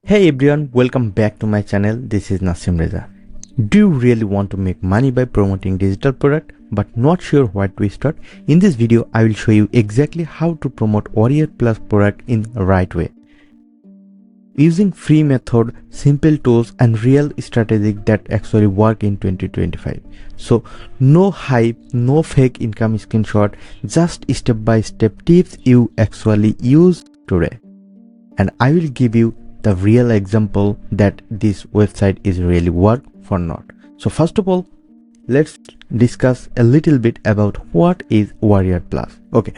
Hey everyone, welcome back to my channel. This is Nasim Reza. Do you really want to make money by promoting digital product but not sure where to start? In this video, I will show you exactly how to promote WarriorPlus product in the right way. Using free method, simple tools and real strategies that actually work in 2025. So no hype, no fake income screenshot, just step-by-step tips you actually use today. And I will give you the real example that this website is really work for not. So first of all, let's discuss a little bit about what is WarriorPlus. Okay,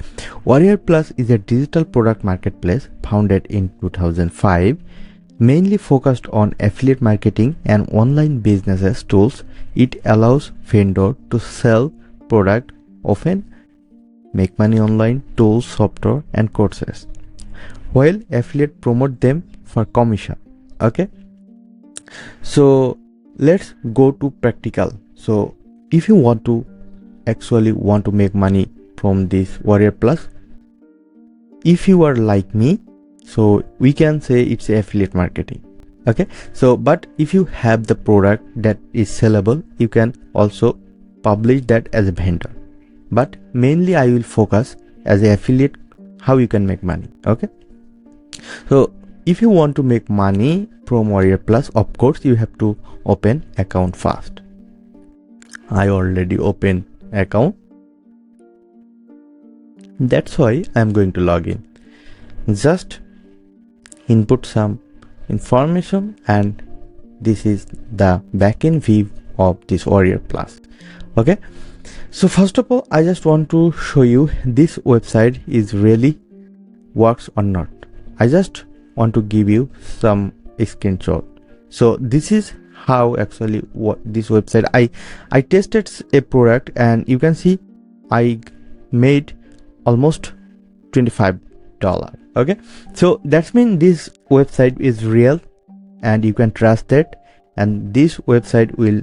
WarriorPlus is a digital product marketplace founded in 2005, mainly focused on affiliate marketing and online businesses tools. It allows vendor to sell product, often make money online, tools, software and courses, while affiliate promote them for commission. Okay, so let's go to practical. So if you want to make money from this WarriorPlus, if you are like me, so we can say it's affiliate marketing. Okay, so but if you have the product that is sellable, you can also publish that as a vendor, but mainly I will focus as an affiliate how you can make money. Okay, so if you want to make money from WarriorPlus, of course you have to open account first. I already opened account, that's why I'm going to log in. Just input some information and this is the backend view of this WarriorPlus. Okay, so first of all, I just want to show you this website is really works or not. I just want to give you some screenshot. So this is how actually what this website, I tested a product and you can see I made almost $25. Okay, so that means this website is real and you can trust it, and this website will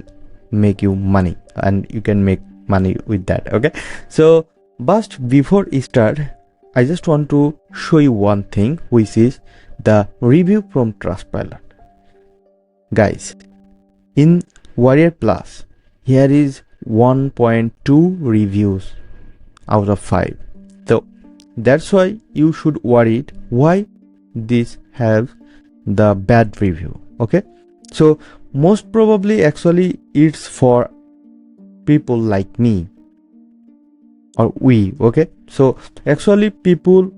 make you money and you can make money with that. Okay, so but before we start, I just want to show you one thing, which is the review from Trustpilot. Guys, in WarriorPlus, here is 1.2 reviews out of 5. So that's why you should worry why this has the bad review. Okay, so most probably actually it's for people like me or we. Okay, so actually people,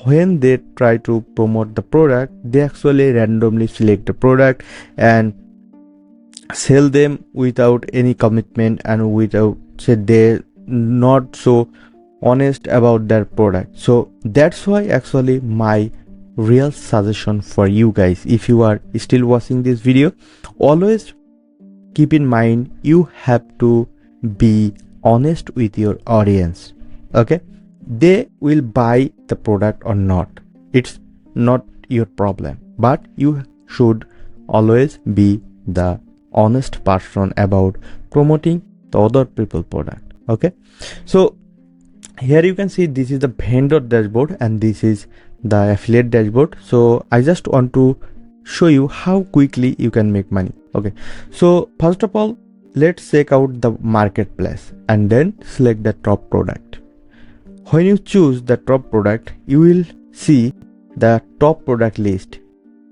when they try to promote the product, they actually randomly select the product and sell them without any commitment and without, say, they're not so honest about their product. So that's why actually my real suggestion for you guys, if you are still watching this video, always keep in mind you have to be honest with your audience. Okay, they will buy the product or not, it's not your problem, but you should always be the honest person about promoting the other people product. Okay, so here you can see this is the vendor dashboard and this is the affiliate dashboard. So I just want to show you how quickly you can make money. Okay, so first of all, let's check out the marketplace and then select the top product. When you choose the top product, you will see the top product list.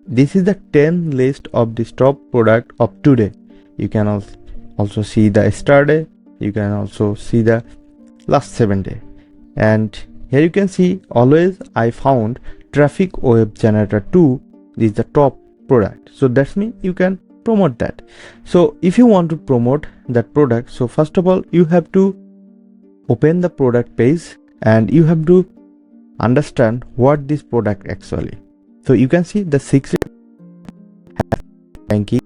This is the 10 list of this top product of today. You can also see the yesterday, you can also see the last 7 days. And here you can see always I found traffic web generator 2 is the top product. So that's means you can promote that. So if you want to promote that product, so first of all you have to open the product page and you have to understand what this product actually. So you can see the 6 ranking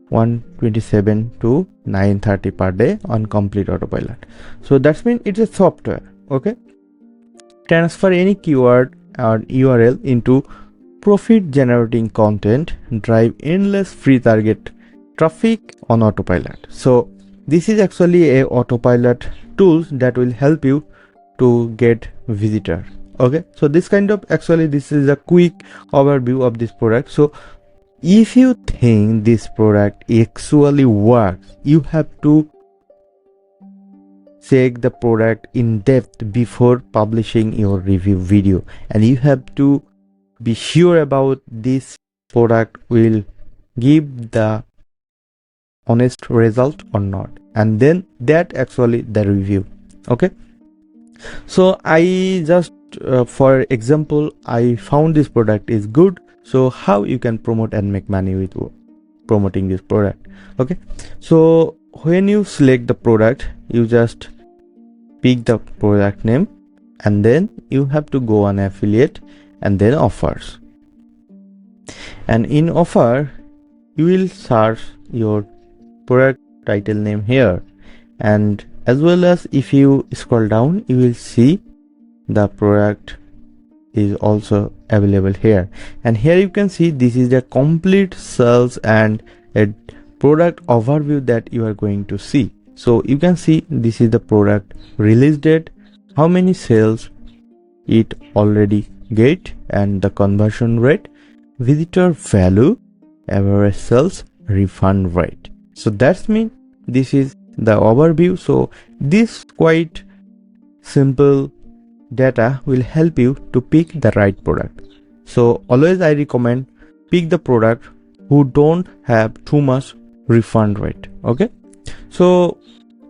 127 to 930 per day on complete autopilot. So that means it's a software. Okay, transfer any keyword or URL into profit generating content, drive endless free target traffic on autopilot. So this is actually a autopilot tools that will help you to get visitor. Okay, so this kind of, actually this is a quick overview of this product. So If you think this product actually works, you have to check the product in depth before publishing your review video, and you have to be sure about this product will give the honest result or not, and then that actually the review. Okay, so I just for example, I found this product is good. So how you can promote and make money with promoting this product? Okay, so when you select the product, you just pick the product name, and then you have to go on affiliate and then offers, and in offer you will search your product title name here, and as well as if you scroll down, you will see the product is also available here, and here you can see this is the complete sales and a product overview that you are going to see. So you can see this is the product release date, how many sales it already get, and the conversion rate, visitor value, average sales, refund rate. So that's mean this is the overview. So this quite simple data will help you to pick the right product. So always I recommend pick the product who don't have too much refund rate. Okay, so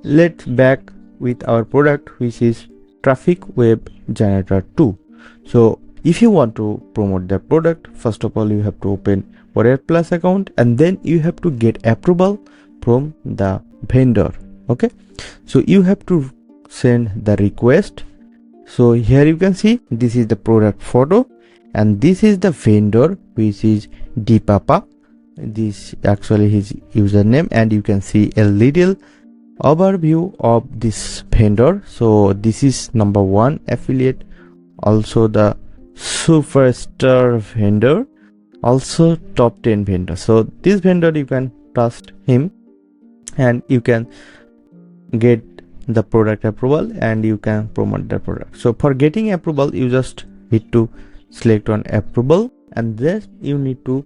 let's back with our product, which is Traffic Web Generator 2. So if you want to promote the product, first of all you have to open WarriorPlus account, and then you have to get approval from the vendor. Okay, so you have to send the request. So here you can see this is the product photo, and this is the vendor, which is Dpapa. This actually his username, and you can see a little overview of this vendor. So this is number 1 affiliate, also the superstar vendor, also top 10 vendor. So this vendor you can trust him, and you can get the product approval and you can promote the product. So for getting approval, you just need to select on approval, and then you need to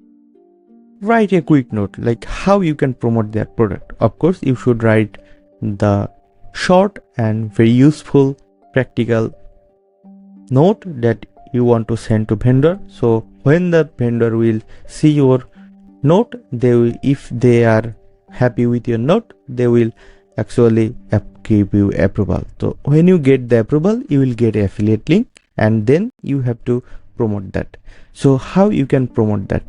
write a quick note like how you can promote that product. Of course you should write the short and very useful practical note that you want to send to vendor. So when the vendor will see your note, they will, if they are happy with your note, they will actually give you approval. So when you get the approval, you will get affiliate link, and then you have to promote that. So how you can promote that?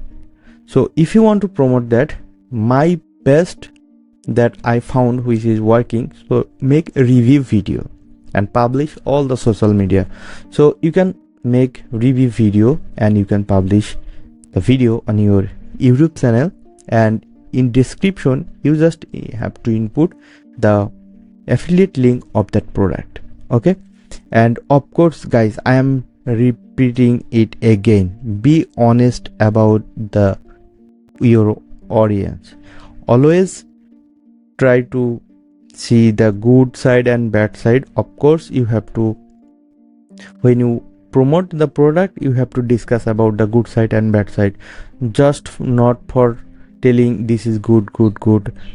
So if you want to promote that, my best that I found which is working, so make a review video and publish all the social media. So you can make review video and you can publish the video on your YouTube channel, and in description you just have to input the affiliate link of that product. Okay, and of course guys, I am repeating it again, be honest about your audience. Always try to see the good side and bad side. Of course you have to, when you promote the product, you have to discuss about the good side and bad side, just not for telling this is good,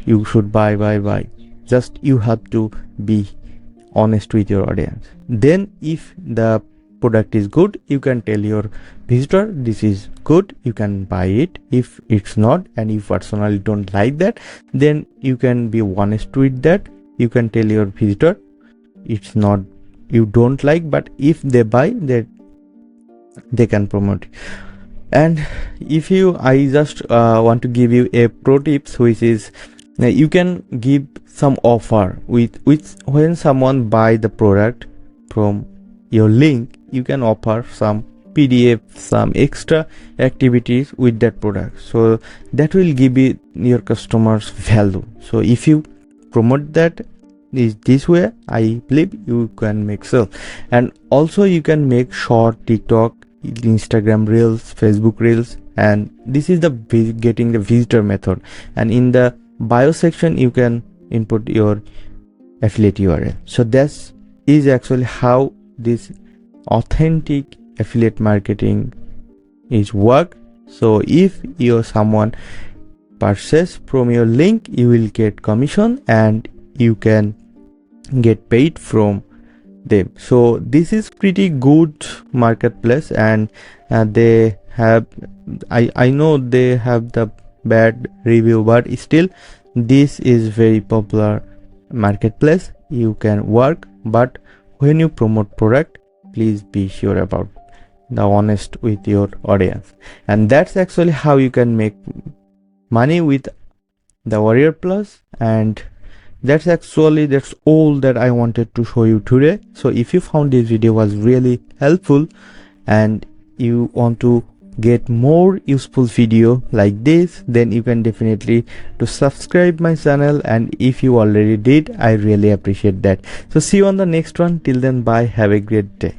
you should buy. Just you have to be honest with your audience. Then if the product is good, you can tell your visitor this is good, you can buy it. If it's not, and you personally don't like that, then you can be honest with that. You can tell your visitor it's not, you don't like, but if they buy, that they can promote it. And if you, I just want to give you a pro tips, which is you can give some offer with which when someone buy the product from your link, you can offer some PDF, some extra activities with that product, so that will give you your customers value. So if you promote that this way, I believe you can make sales. And also you can make short TikTok, Instagram reels, Facebook reels, and this is the getting the visitor method. And in the bio section you can input your affiliate URL. So that is actually how this authentic affiliate marketing is work. So if someone purchase from your link, you will get commission and you can get paid from them. So this is pretty good marketplace, and they have, I know they have the bad review, but still this is very popular marketplace. You can work, but when you promote product, please be sure about the honest with your audience. And that's actually how you can make money with the WarriorPlus. And that's all that I wanted to show you today. So if you found this video was really helpful and you want to get more useful video like this, then you can definitely to subscribe my channel, and if you already did, I really appreciate that. So see you on the next one. Till then, bye, have a great day.